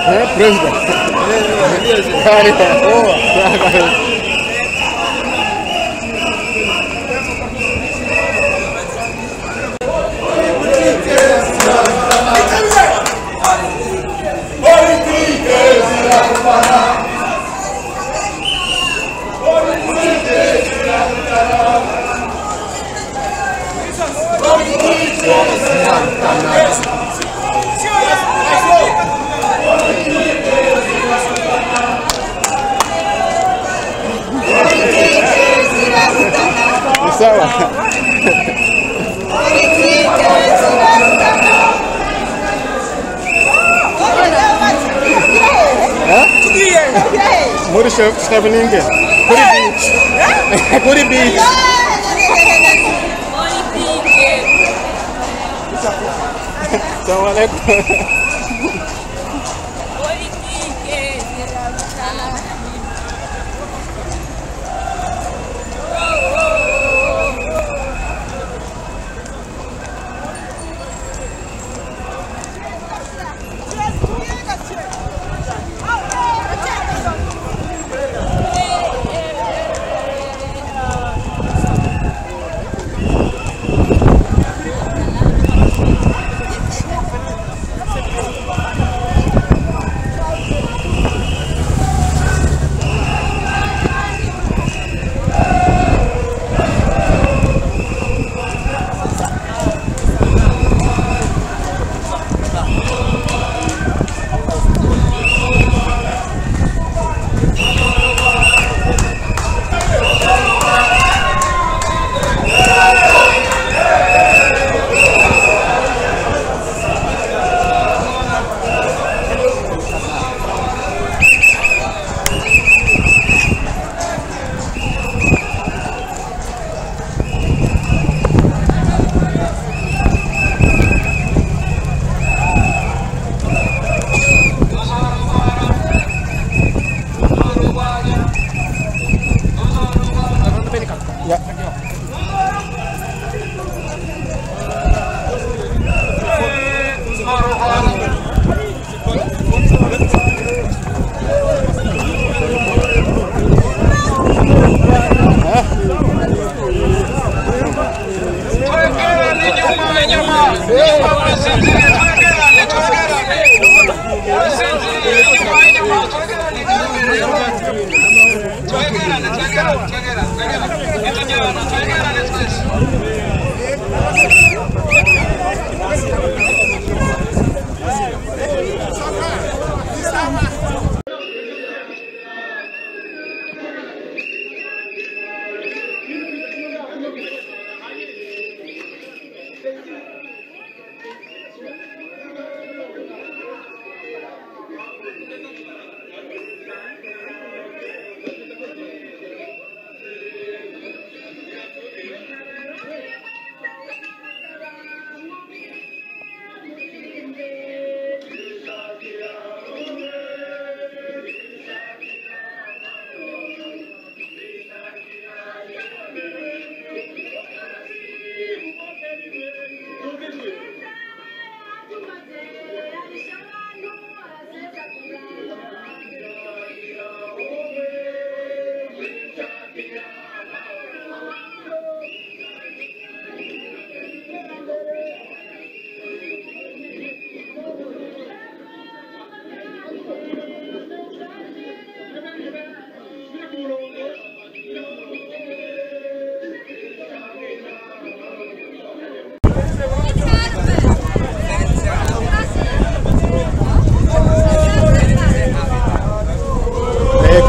President. Sawa. Muri shtavininge. Kuri beach. Assalamu alaikum.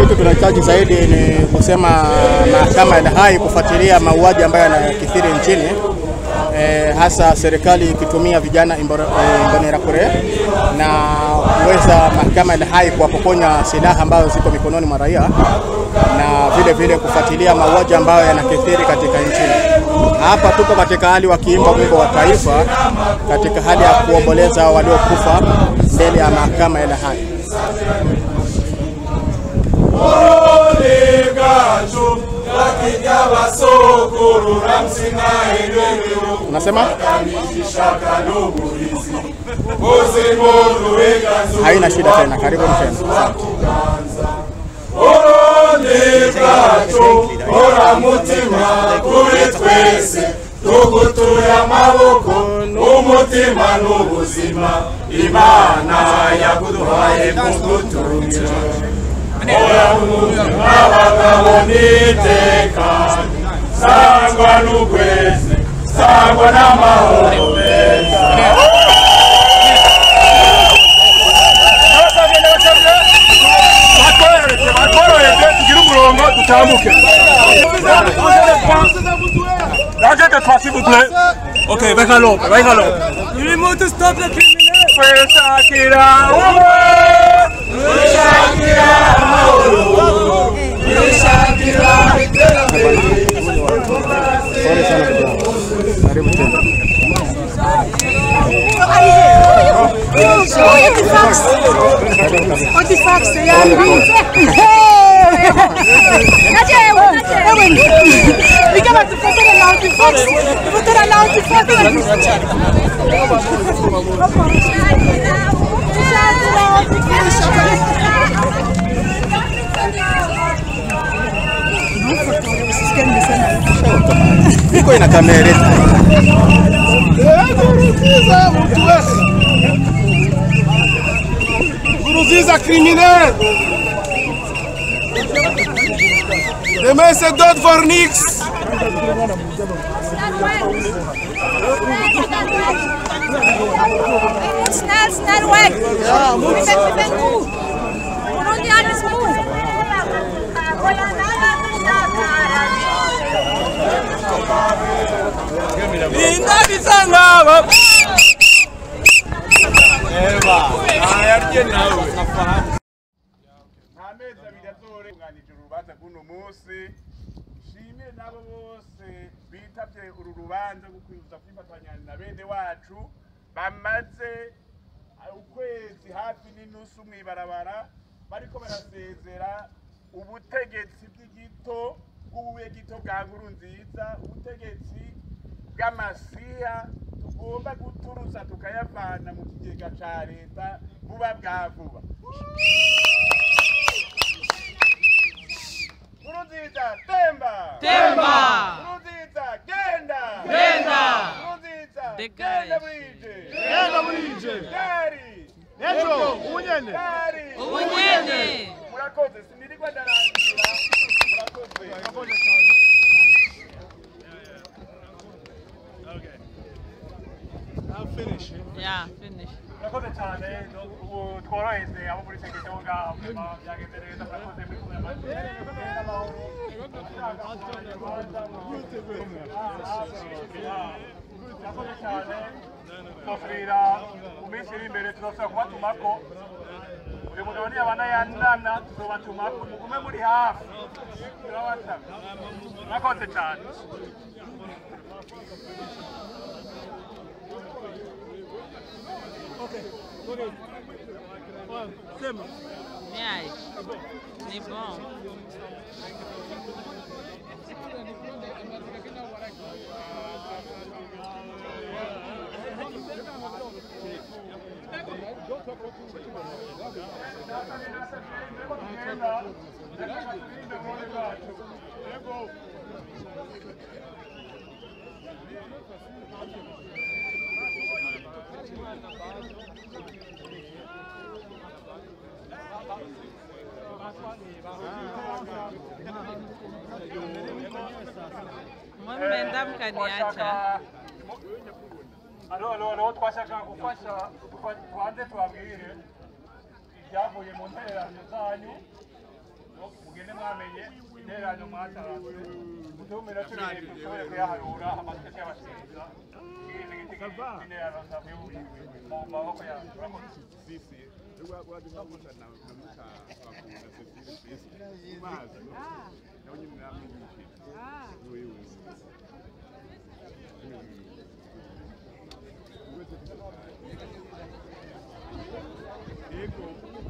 Kitu tunahitaji zaidi ni kusema mahakama ya Hai kufuatilia mauaji ambayo yanakithiri nchini, hasa serikali ikitumia vijana Imbonerakure na kuweza mahakama ya Hai kuwapokonya silaha ambazo ziko mikononi mwa raia, na vile vile kufuatilia mauaji ambayo yanakithiri katika nchini. Hapa tuko katika hali wakiimba wimbo wa taifa katika hali ya kuomboleza waliokufa mbele ya mahakama ya Hai. Unasema? haina shida tena. Karibuni tena. Ora mutima kuri twese tugutuye amaboko umutima n'ubuzima Imana yakuduhaye kugutumira ora mutima abagabo n'iteka sangwa n'ukwezi sangwa n'amahoro meza Tamuke. S'il vous plaît. Ok, va galop. Il est mort de stop le criminel. Iko ina kamera. Nkurunziza criminel. Demain c'est d'autres for nix. Snel weg. We zijn moe. Burundi is moe. Shimire nabo bose bitavye uru rubanza rwo kwibuza kwifatanya na bene wacu bamaze ukwezi hafi n'inusu mwibarabara bariko barasezera ubutegetsi bw'igito bw'ubugito bwa Nkurunziza, ubutegetsi bw'amasiha tugomba guturuza tukayavana mu kigega ca leta vuba bwa vuba. Nkurunziza temba! Temba! Nkurunziza genda! Genda! Nkurunziza Genda burije! Genda burije! Gari! Nejo! Ubunyene! Gari! Ubunyene! Murakoze, sinirigwa ndarangira. Murakoze. Okay. I'll finish. Yeah, finish. Murakoze cyane, tworoheze abo muri segete ho ngaho byageze neza murakoze muri kumwe amajwi. Murakoze cyane. Tuzosubira mu minsi iri imbere tuzosubira kubatumako. Buri mugabo niyabana yandana tuzobatumako mugume muri hafi. Turabasaba. Murakoze cyane. Nice. C'est bon. Mwenda mkaniacha. Alo, twashaka gufasha twanze tubabwire ibyavuye mu ntererano zanyu mugende mwamenye intererano mwataranze mutumira turi dushobore kuyaharura amateka y'abashinja intererano zavuye mu maboko yacu. Ego.